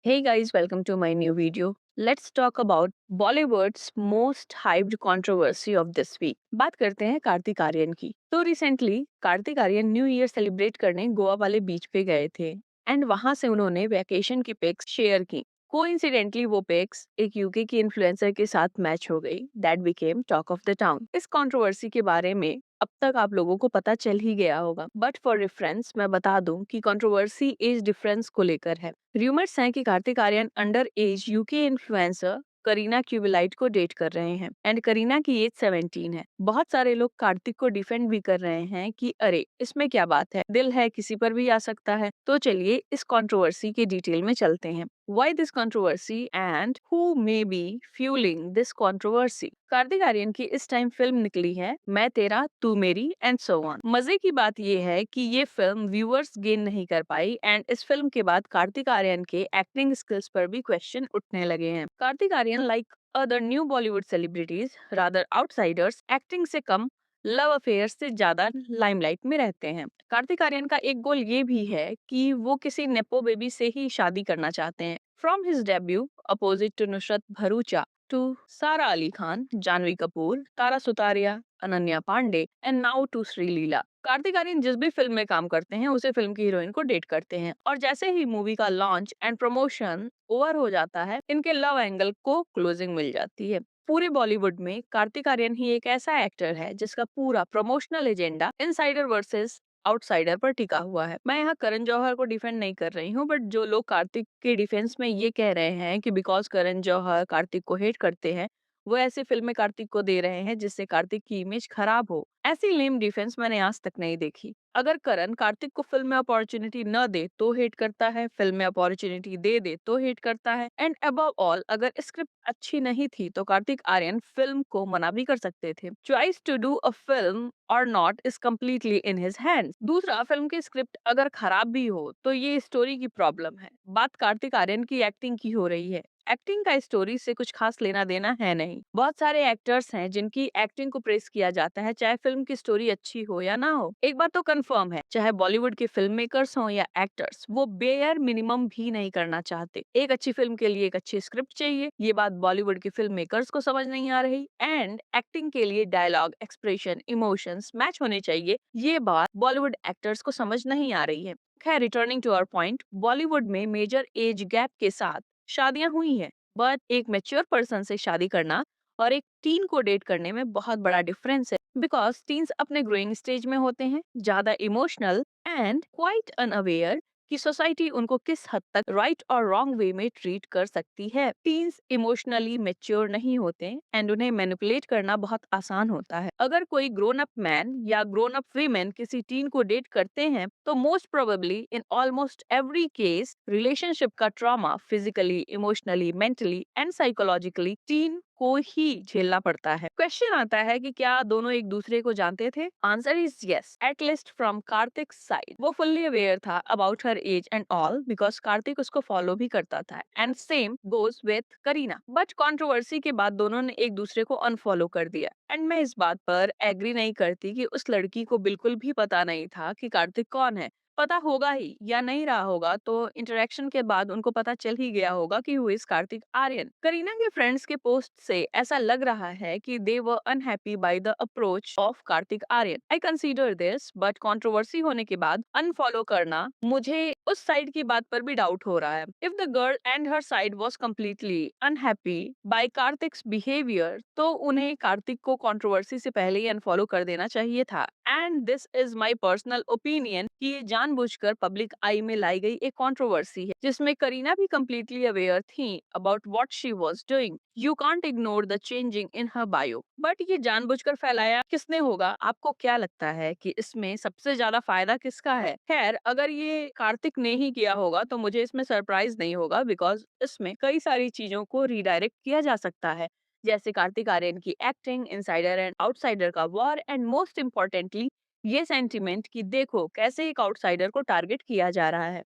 Hey guys, welcome to my new video. Let's talk about Bollywood's most hyped controversy of this week. बात करते हैं कार्तिक आर्यन की। तो recently Kartik Aaryan new year celebrate करने गोवा वाले बीच पे गए थे एंड वहां से उन्होंने वैकेशन की पिक्स शेयर की। कोइंसिडेंटली वो पिक्स एक यूके की इन्फ्लुएंसर के साथ मैच हो गई। That became talk of the town. इस कंट्रोवर्सी के बारे में अब तक आप लोगों को पता चल ही गया होगा, बट फॉर रेफरेंस मैं बता दूं कि कंट्रोवर्सी एज डिफरेंस को लेकर है। र्यूमर्स हैं कि Kartik Aaryan under age UK influencer Karina Kubiliute को डेट कर रहे हैं एंड करीना की एज 17 है। बहुत सारे लोग कार्तिक को डिफेंड भी कर रहे हैं कि अरे इसमें क्या बात है, दिल है किसी पर भी आ सकता है। तो चलिए इस कंट्रोवर्सी के डिटेल में चलते हैं। Why this controversy and who may be fueling this controversy? Kartik Aaryan की इस टाइम फिल्म निकली है मैं तेरा तू मेरी एंड सो ऑन। मजे की बात ये है कि ये फिल्म व्यूअर्स गेन नहीं कर पाई एंड इस फिल्म के बाद कार्तिक आर्यन के एक्टिंग स्किल्स पर भी क्वेश्चन उठने लगे हैं। Kartik Aaryan like other new Bollywood celebrities rather outsiders acting से कम लव अफेयर से ज्यादा लाइमलाइट में रहते हैं। कार्तिक आर्यन का एक गोल ये भी है कि वो किसी नेपो बेबी से ही शादी करना चाहते हैं। From his debut opposite to Nushrat Bharucha to Sara Ali Khan, Janhvi Kapoor, Tara Sutaria, Ananya Panday and now to Sreeleela, Kartik Aaryan जिस भी फिल्म में काम करते हैं उसे फिल्म की हीरोइन को डेट करते हैं और जैसे ही मूवी का लॉन्च एंड प्रमोशन ओवर हो जाता है इनके लव एंगल को क्लोजिंग मिल जाती है। पूरे बॉलीवुड में कार्तिक आर्यन ही एक ऐसा एक्टर है जिसका पूरा promotional agenda insider versus outsider पर टिका हुआ है। मैं यहाँ करण जौहर को डिफेंड नहीं कर रही हूँ, बट जो लोग कार्तिक के डिफेंस में ये कह रहे हैं कि बिकॉज करण जौहर कार्तिक को हेट करते हैं वो ऐसी फिल्में कार्तिक को दे रहे हैं जिससे कार्तिक की इमेज खराब हो, ऐसी लेम डिफेंस मैंने आज तक नहीं देखी। अगर करण कार्तिक को फिल्म में अपॉर्चुनिटी न दे तो हेट करता है, फिल्म में अपॉर्चुनिटी दे दे तो हेट करता है एंड अबव ऑल अगर स्क्रिप्ट अच्छी नहीं थी तो कार्तिक आर्यन फिल्म को मना भी कर सकते थे। Choice to do a film और not is completely in his hands. दूसरा, फिल्म की स्क्रिप्ट अगर खराब भी हो तो ये स्टोरी की प्रॉब्लम है। बात कार्तिक आर्यन की एक्टिंग की हो रही है। एक्टिंग का स्टोरी से कुछ खास लेना देना है नहीं। बहुत सारे एक्टर्स हैं जिनकी एक्टिंग को प्रेस किया जाता है चाहे फिल्म की स्टोरी अच्छी हो या ना हो। एक बात तो कंफर्म है, चाहे बॉलीवुड के फिल्म मेकर्स हो या एक्टर्स, वो बेयर मिनिमम भी नहीं करना चाहते। एक अच्छी फिल्म के लिए एक अच्छी स्क्रिप्ट चाहिए, ये बात बॉलीवुड के फिल्म मेकर्स को समझ नहीं आ रही। एंड एक्टिंग के लिए डायलॉग, एक्सप्रेशन, इमोशंस मैच होने चाहिए, ये बात बॉलीवुड एक्टर्स को समझ नहीं आ रही है। खैर, returning to our point, Bollywood में मेजर एज गैप के साथ शादियां हुई हैं, बट एक मैच्योर पर्सन से शादी करना और एक टीन को डेट करने में बहुत बड़ा डिफरेंस है। बिकॉज टीन्स अपने ग्रोइंग स्टेज में होते हैं, ज्यादा इमोशनल एंड क्वाइट अनअवेयर कि सोसाइटी उनको किस हद तक राइट और रॉन्ग वे में ट्रीट कर सकती है। टीन्स इमोशनली मेच्योर नहीं होते एंड उन्हें मैनिपुलेट करना बहुत आसान होता है। अगर कोई ग्रोन अप मैन या ग्रोन अप वीमेन किसी टीन को डेट करते हैं तो most probably in almost every case relationship का trauma physically, emotionally, mentally and psychologically teen को ही झेलना पड़ता है। क्वेश्चन आता है कि क्या दोनों एक दूसरे को जानते थे? Answer is yes, at least from Kartik side. वो फुल्ली अवेयर था about her age and all because Kartik उसको फॉलो भी करता था and same goes with Kareena. But controversy के बाद दोनों ने एक दूसरे को अनफॉलो कर दिया एंड मैं इस बात पर एग्री नहीं करती कि उस लड़की को बिल्कुल भी पता नहीं था कि कार्तिक कौन है। पता होगा ही या नहीं रहा होगा तो इंटरेक्शन के बाद उनको पता चल ही गया होगा कि हु इज कार्तिक आर्यन। करीना के फ्रेंड्स के पोस्ट से ऐसा लग रहा है कि they were unhappy by the approach of Kartik Aaryan. I consider this, but controversy होने के बाद अनफॉलो करना, मुझे उस साइड की बात पर भी डाउट हो रहा है। If the girl and her side was completely unhappy by Kartik's behaviour तो उन्हें कार्तिक को कंट्रोवर्सी से पहले ही अनफॉलो कर देना चाहिए था। And this is my personal opinion कि ये जानबूझकर पब्लिक आई में लाई गई एक कंट्रोवर्सी है जिसमें करीना भी कंप्लीटली अवेयर थी about what she was doing. You can't ignore the changing in her bio, but ये जानबूझकर फैलाया किसने होगा? आपको क्या लगता है कि इसमें सबसे ज्यादा फायदा किसका है? खैर, अगर ये कार्तिक ने ही किया होगा तो मुझे इसमें सरप्राइज नहीं होगा बिकॉज इसमें कई सारी चीजों को रीडायरेक्ट किया जा सकता है, जैसे कार्तिक आर्यन की एक्टिंग, इनसाइडर एंड आउटसाइडर का वॉर एंड मोस्ट इम्पोर्टेंटली ये सेंटिमेंट कि देखो कैसे एक आउटसाइडर को टारगेट किया जा रहा है।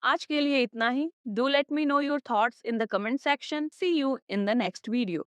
आज के लिए इतना ही। Do let me know your thoughts in the comment section. See you in the next video.